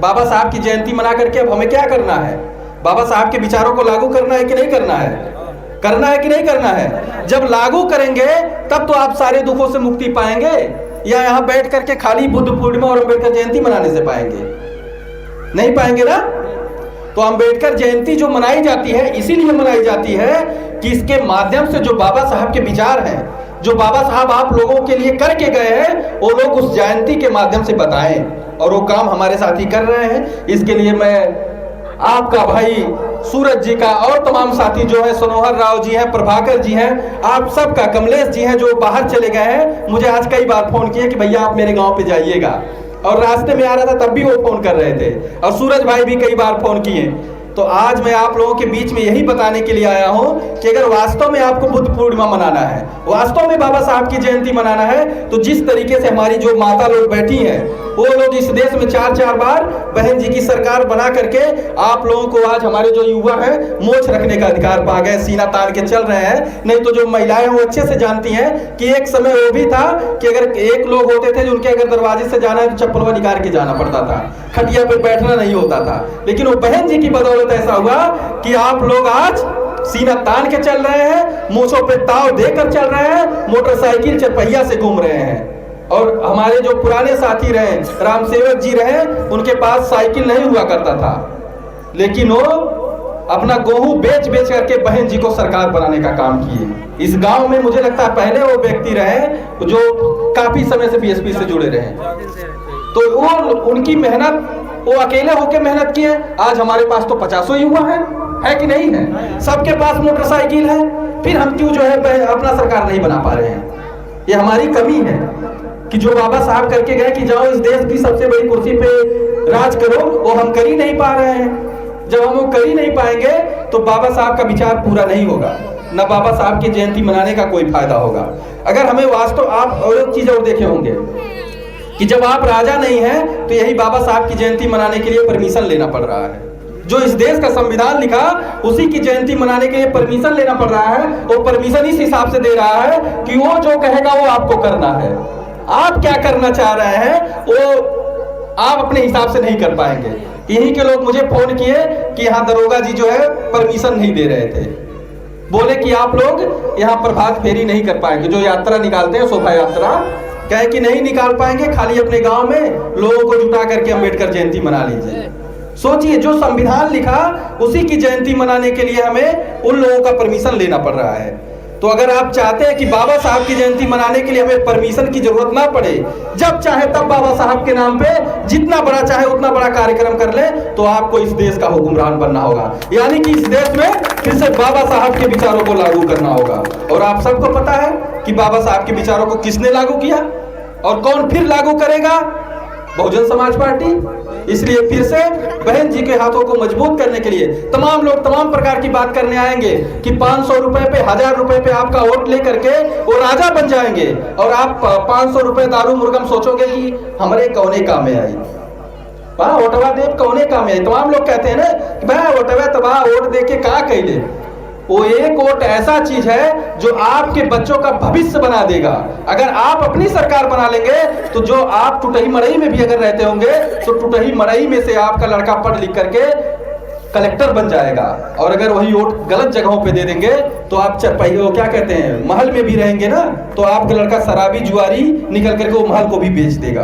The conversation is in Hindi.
बाबा साहब की जयंती मना करके अब हमें क्या करना है? बाबा साहब के विचारों को लागू करना है कि नहीं करना है? करना है कि नहीं करना है? जब लागू करेंगे तब तो आप सारे दुखों से मुक्ति पाएंगे, या यहाँ बैठ करके खाली बुद्ध पूर्णिमा और अम्बेडकर जयंती मनाने से पाएंगे? नहीं पाएंगे ना। तो अम्बेडकर जयंती जो मनाई जाती है इसीलिए मनाई जाती है कि इसके माध्यम से जो बाबा साहब के विचार हैं, जो बाबा साहब आप लोगों के लिए करके गए हैं, वो लोग उस जयंती के माध्यम से बताएं, और वो काम हमारे साथी कर रहे हैं। इसके लिए मैं आपका भाई सूरज जी का और तमाम साथी जो है, सनोहर राव जी हैं, प्रभाकर जी हैं, आप सबका, कमलेश जी हैं जो बाहर चले गए हैं, मुझे आज कई बार फोन किए कि भैया आप मेरे गांव पे जाइएगा, और रास्ते में आ रहा था तब भी वो फोन कर रहे थे, और सूरज भाई भी कई बार फोन किए। तो आज मैं आप लोगों के बीच में यही बताने के लिए आया हूं कि अगर वास्तव में आपको बुद्ध पूर्णिमा मनाना है, वास्तव में बाबा साहब की जयंती मनाना है, तो जिस तरीके से हमारी जो माता लोग बैठी हैं, वो लोग इस देश में 4-4 बार बहन जी की सरकार बना करके आप लोगों को आज हमारे जो युवा हैं मोछ रखने का अधिकार पा गए, सीना तान के चल रहे हैं। नहीं तो जो महिलाएं वो अच्छे से जानती हैं कि एक समय वो भी था कि अगर एक लोग होते थे जिनके अगर दरवाजे से जाना है तो चप्पलवा निकाल के जाना पड़ता था, खटिया पे बैठना नहीं होता था। लेकिन वो बहन जी की बदौलत ऐसा हुआ कि आप लोग आज सीना तान के चल रहे हैं, मूंछों पे ताव देकर चल रहे हैं, मोटरसाइकिल चरपहिया से घूम रहे हैं। और हमारे जो पुराने साथी रहे, राम सेवक जी रहे, उनके पास साइकिल नहीं हुआ करता था, लेकिन वो अपना गेहूं बेच बेच करके बहन जी को सरकार बनाने का काम किए। इस गांव में मुझे लगता है पहले वो व्यक्ति रहे जो काफी समय से बीएसपी से जुड़े रहे, तो वो उनकी मेहनत, वो अकेले होकर मेहनत किए। आज हमारे पास तो 50 युवा है कि नहीं है? सबके पास मोटरसाइकिल है, फिर हम क्यों जो है अपना सरकार नहीं बना पा रहे हैं? ये हमारी कमी है कि जो बाबा साहब करके गए कि जाओ इस देश की सबसे बड़ी कुर्सी पे राज करो, वो हम कर ही नहीं पा रहे हैं। जब हम वो कर ही नहीं पाएंगे तो बाबा साहब का विचार पूरा नहीं होगा, न बाबा साहब की जयंती मनाने का कोई फायदा होगा। अगर हमें वास्तव, आप और एक चीज और देखे होंगे कि जब आप राजा नहीं हैं तो यही बाबा साहब की जयंती मनाने के लिए परमिशन लेना पड़ रहा है। जो इस देश का संविधान लिखा उसी की जयंती मनाने के लिए परमिशन लेना पड़ रहा है। वो परमिशन इस हिसाब से दे रहा है कि वो जो कहेगा वो आपको करना है। आप क्या करना चाह रहे हैं वो आप अपने हिसाब से नहीं कर पाएंगे। इन्हीं के लोग मुझे फोन किए कि यहाँ दरोगा जी जो है परमिशन नहीं दे रहे थे, बोले कि आप लोग यहाँ प्रभात फेरी नहीं कर पाएंगे, जो यात्रा निकालते हैं शोभा यात्रा, कहे कि नहीं निकाल पाएंगे, खाली अपने गांव में लोगों को जुटा करके अम्बेडकर जयंती मना लीजिए। सोचिए, जो संविधान लिखा उसी की जयंती मनाने के लिए हमें उन लोगों का परमिशन लेना पड़ रहा है। तो अगर आप चाहते हैं कि बाबा साहब की जयंती मनाने के लिए हमें परमिशन की जरूरत ना पड़े, जब चाहे तब बाबा साहब के नाम पे जितना बड़ा चाहे उतना बड़ा कार्यक्रम कर ले, तो आपको इस देश का हुक्मरान बनना होगा। यानी कि इस देश में फिर से बाबा साहब के विचारों को लागू करना होगा। और आप सबको पता है कि बाबा साहब के विचारों को किसने लागू किया और कौन फिर लागू करेगा? बहुजन समाज पार्टी। इसलिए फिर से बहन जी के हाथों को मजबूत करने के लिए तमाम लोग तमाम प्रकार की बात करने आएंगे कि 500 रुपए पे, 1000 रुपए पे आपका वोट लेकर के वो राजा बन जाएंगे, और आप 500 रुपए दारू मुर्गम सोचोगे कि हमारे कौने काम में आई, वोटवा देव कौने काम में आई। तमाम लोग कहते हैं ना कि भाई वोटवा तबाह वोट दे के का कैले। वो एक वोट ऐसा चीज है जो आपके बच्चों का भविष्य बना देगा। अगर आप अपनी सरकार बना लेंगे तो जो आप टुटही मड़ई में भी अगर रहते होंगे तो टुटही मड़ई में से आपका लड़का पढ़ लिख करके कलेक्टर बन जाएगा। और अगर वही वोट गलत जगहों पे दे देंगे तो आप चरपहिया, क्या कहते हैं, महल में भी रहेंगे ना, तो आपका लड़का शराबी जुआरी निकल करके वो महल को भी बेच देगा।